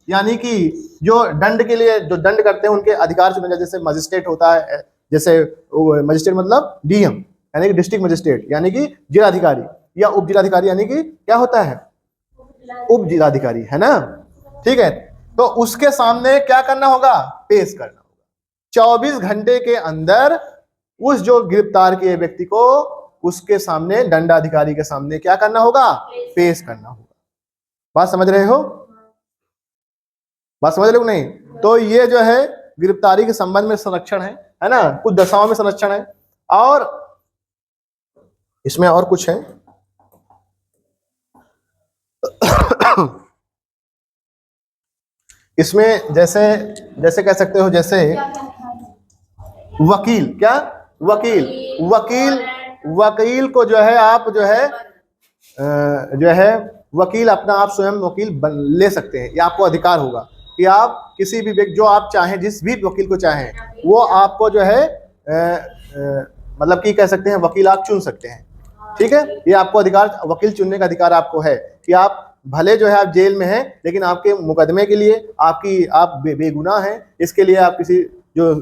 यानी कि जो दंड के लिए जो दंड करते हैं उनके अधिकार चुने जाए। जैसे मजिस्ट्रेट होता है, जैसे मजिस्ट्रेट मतलब डीएम यानी कि डिस्ट्रिक्ट मजिस्ट्रेट, यानी कि जिलाधिकारी, या उप जिलाधिकारी यानी कि क्या होता है? उप जिलाधिकारी, है ना। ठीक है, तो उसके सामने क्या करना होगा? पेश करना होगा। 24 घंटे के अंदर उस जो गिरफ्तार किए व्यक्ति को उसके सामने, दंडाधिकारी के सामने क्या करना होगा? पेश करना होगा। बात समझ रहे हो? बात समझ रहे हो नहीं? तो ये जो है गिरफ्तारी के संबंध में संरक्षण है ना। कुछ दशाओं में संरक्षण है, और इसमें और कुछ है। इसमें जैसे कह सकते हो, जैसे वकील, क्या वकील को जो है आप जो है वकील अपना आप स्वयं वकील ले सकते हैं। ये आपको अधिकार होगा कि आप किसी भी व्यक्ति, जो आप चाहें, जिस भी वकील को चाहें, वो आपको जो है मतलब कि कह सकते हैं वकील आप चुन सकते हैं। ठीक है, ये आपको अधिकार, वकील चुनने का अधिकार आपको है कि आप भले जो है आप जेल में हैं, लेकिन आपके मुकदमे के लिए आप बेगुनाह हैं, इसके लिए आप किसी जो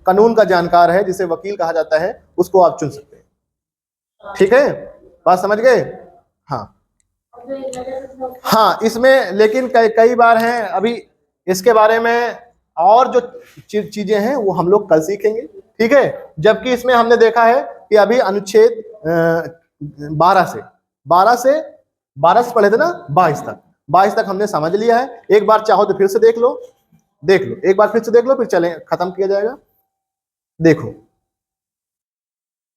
कानून का जानकार है, जिसे वकील कहा जाता है, उसको आप चुन सकते हैं। ठीक है, बात समझ गए? हाँ हाँ, इसमें लेकिन कई बार हैं, अभी इसके बारे में और जो चीजें हैं वो हम लोग कल सीखेंगे। ठीक है, जबकि इसमें हमने देखा है कि अभी अनुच्छेद 12 से पढ़े थे ना, 22 तक हमने समझ लिया है। एक बार चाहो तो फिर से देख लो, एक बार फिर से देख लो, फिर चले खत्म किया जाएगा।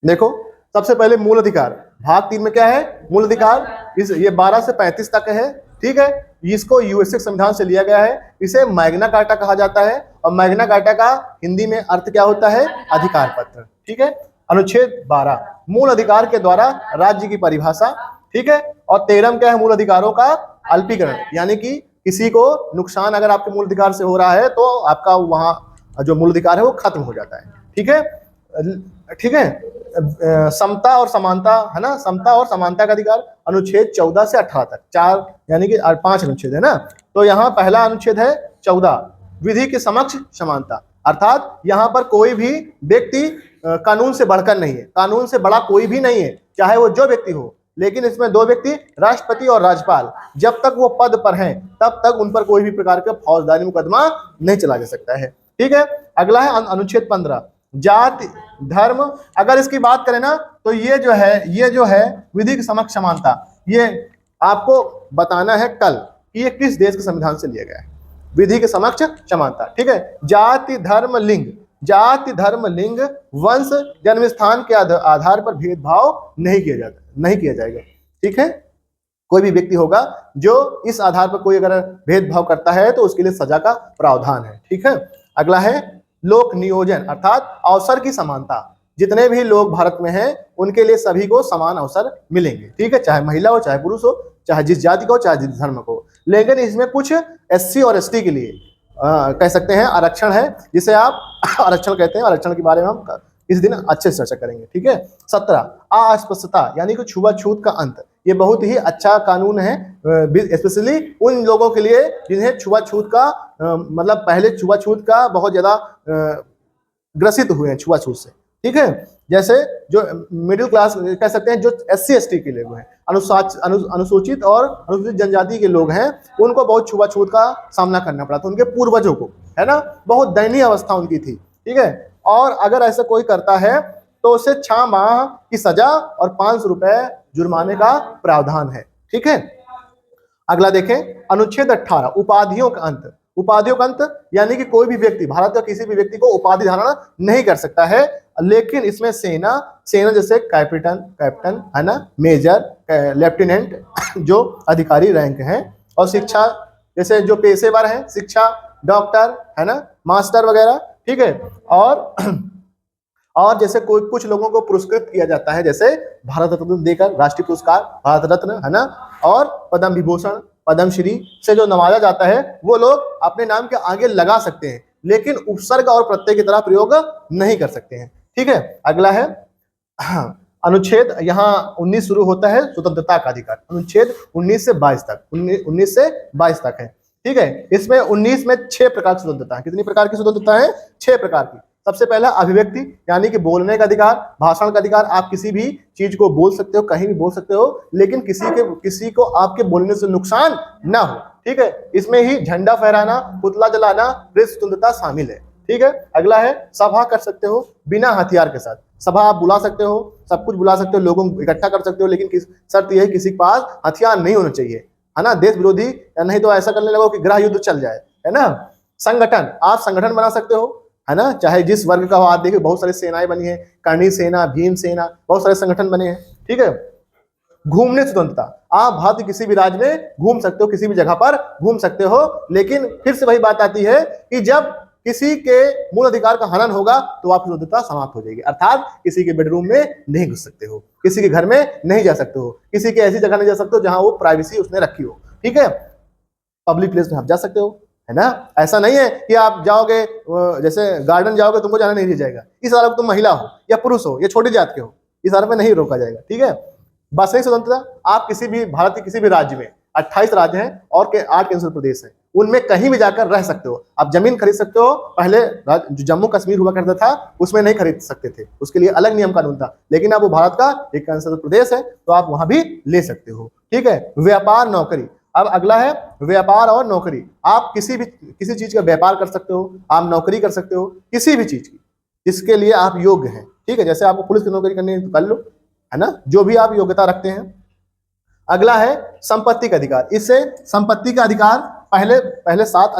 देखो सबसे पहले मूल अधिकार, भाग 3 में क्या है? मूल अधिकार। ये 12 से 35 तक है। ठीक है, इसको यूएसए संविधान से लिया गया है। इसे मैग्ना कार्टा कहा जाता है, और मैग्ना कार्टा का हिंदी में अर्थ क्या होता है? अधिकार पत्र। ठीक है, अनुच्छेद 12 मूल अधिकार के द्वारा राज्य की परिभाषा। ठीक है, और 13 क्या है? मूल अधिकारों का अल्पीकरण, यानी कि किसी को नुकसान अगर आपके मूल अधिकार से हो रहा है तो आपका वहां जो मूल अधिकार है वो खत्म हो जाता है। ठीक है, ठीक है, समता और समानता है ना, समता और समानता का अधिकार, अनुच्छेद 14 से 18 तक, 4 यानी कि 5 अनुच्छेद है ना। तो यहाँ पहला अनुच्छेद है 14, विधि के समक्ष समानता, अर्थात यहाँ पर कोई भी व्यक्ति कानून से बढ़कर नहीं है, कानून से बड़ा कोई भी नहीं है, चाहे वो जो व्यक्ति हो। लेकिन इसमें 2 व्यक्ति, राष्ट्रपति और राज्यपाल, जब तक वो पद पर हैं तब तक उन पर कोई भी प्रकार का फौजदारी मुकदमा नहीं चला जा सकता है। ठीक है, अगला है अनुच्छेद 15, जाति धर्म। अगर इसकी बात करें ना तो ये जो है विधि के समक्ष समानता, ये आपको बताना है कल कि ये किस देश के संविधान से लिया गया है, विधि के समक्ष समानता। ठीक है, जाति धर्म लिंग वंश जन्म स्थान के आधार पर भेदभाव नहीं किया जाएगा। ठीक है, कोई भी व्यक्ति होगा जो इस आधार पर कोई अगर भेदभाव करता है तो उसके लिए सजा का प्रावधान है। ठीक है, अगला है लोक नियोजन, अर्थात अवसर की समानता। जितने भी लोग भारत में हैं उनके लिए सभी को समान अवसर मिलेंगे। ठीक है, चाहे महिला हो, चाहे पुरुष हो, चाहे जिस जाति का हो, चाहे जिस धर्म को हो। लेकिन इसमें कुछ एससी और एसटी के लिए कह सकते हैं आरक्षण है, जिसे आप आरक्षण कहते हैं। आरक्षण के बारे में हम इस दिन अच्छे से चर्चा करेंगे। ठीक है, 17 अस्पृश्यता, यानी कि छुआछूत का अंत। ये बहुत ही अच्छा कानून है, स्पेशली उन लोगों के लिए जिन्हें छुआछूत का मतलब पहले छुआछूत का बहुत ज्यादा ग्रसित हुए हैं छुआछूत से। ठीक है, जैसे जो मिडिल क्लास कह सकते हैं, जो एससी एसटी के लोग हैं, अनुसूचित और अनुसूचित जनजाति के लोग हैं, उनको बहुत छुआछूत का सामना करना पड़ा था, उनके पूर्वजों को, है ना। बहुत दयनीय अवस्था उनकी थी। ठीक है, और अगर ऐसा कोई करता है तो उसे 6 माह की सजा और 500 रुपए जुर्माने का प्रावधान है। ठीक है, अगला देखें अनुच्छेद 18 उपाधियों का अंत। उपाधियों का अंत यानी कि कोई भी व्यक्ति, भारत का किसी भी व्यक्ति को उपाधि धारण नहीं कर सकता है। लेकिन इसमें सेना जैसे कैप्टन है ना, मेजर, लेफ्टिनेंट जो अधिकारी रैंक हैं, और शिक्षा जैसे जो पेशेवर हैं, शिक्षा, डॉक्टर है ना, मास्टर वगैरह। ठीक है, और जैसे कुछ लोगों को पुरस्कृत किया जाता है, जैसे भारत रत्न देकर, राष्ट्रीय पुरस्कार भारत रत्न है ना, और पद्म विभूषण, पद्मश्री से जो नवाजा जाता है, वो लोग अपने नाम के आगे लगा सकते हैं, लेकिन उपसर्ग और प्रत्यय की तरह प्रयोग नहीं कर सकते हैं। ठीक है, अगला है अनुच्छेद यहाँ 19 शुरू होता है, स्वतंत्रता का अधिकार। अनुच्छेद 19 से 22 तक, 19 से 22 तक है। ठीक है, इसमें 19 में 6 प्रकार की स्वतंत्रता है। कितनी प्रकार की स्वतंत्रता है? 6 प्रकार की। सबसे पहला अभिव्यक्ति, यानी कि बोलने का अधिकार, भाषण का अधिकार। आप किसी भी चीज को बोल सकते हो, कहीं भी बोल सकते हो, लेकिन किसी को आपके बोलने से नुकसान ना हो। ठीक है, इसमें ही झंडा फहराना, पुतला जलाना, प्रेस स्वतंत्रता शामिल है। ठीक है, अगला है सभा कर सकते हो बिना हथियार के साथ। सभा आप बुला सकते हो, सब कुछ बुला सकते हो, लोगों को इकट्ठा कर सकते हो, लेकिन शर्त यह है किसी के पास हथियार नहीं होना चाहिए, है ना, देश विरोधी, या नहीं तो ऐसा करने लगो कि गृह युद्ध चल जाए, है ना। संगठन, आप संगठन बना सकते हो, है ना, चाहे जिस वर्ग का हो। आप देखिए बहुत सारी सेनाएं बनी है, कर्णी सेना, भीम सेना, बहुत सारे संगठन बने हैं। ठीक है, घूमने स्वतंत्रता, आप भारत के किसी भी राज्य में घूम सकते हो, किसी भी जगह पर घूम सकते हो, लेकिन फिर से वही बात आती है कि जब किसी के मूल अधिकार का हनन होगा तो आपकी स्वतंत्रता समाप्त हो जाएगी। अर्थात किसी के बेडरूम में नहीं घुस सकते हो, किसी के घर में नहीं जा सकते हो, किसी के ऐसी जगह नहीं जा सकते हो जहां वो प्राइवेसी उसने रखी हो। ठीक है, पब्लिक प्लेस में आप जा सकते हो, है ना। ऐसा नहीं है कि आप जाओगे जैसे गार्डन जाओगे, तुमको जाना नहीं दिया जाएगा, इस आधार पर तुम महिला हो या पुरुष हो या छोटी जात के हो, इस आधार पर नहीं रोका जाएगा। ठीक है, भाषाई स्वतंत्रता, आप किसी भी भारत के किसी भी राज्य में 28 राज्य हैं और 8 केंद्र शासित प्रदेश हैं। उनमें कहीं भी जाकर रह सकते हो, आप जमीन खरीद सकते हो। पहले जो जम्मू कश्मीर हुआ करता था उसमें नहीं खरीद सकते थे, उसके लिए अलग नियम कानून था, लेकिन अब वो भारत का एक केंद्र शासित प्रदेश है तो आप वहां भी ले सकते हो। ठीक है, व्यापार नौकरी। अब अगला है व्यापार और नौकरी। आप किसी चीज का व्यापार कर सकते हो, आप नौकरी कर सकते हो किसी भी चीज की, जिसके लिए आप योग्य हैं। ठीक है, जैसे आपको पुलिस की नौकरी करनी है तो कर लो, है ना, जो भी आप योग्यता रखते हैं। अगला है संपत्ति का अधिकार। इससे संपत्ति का अधिकार पहले 7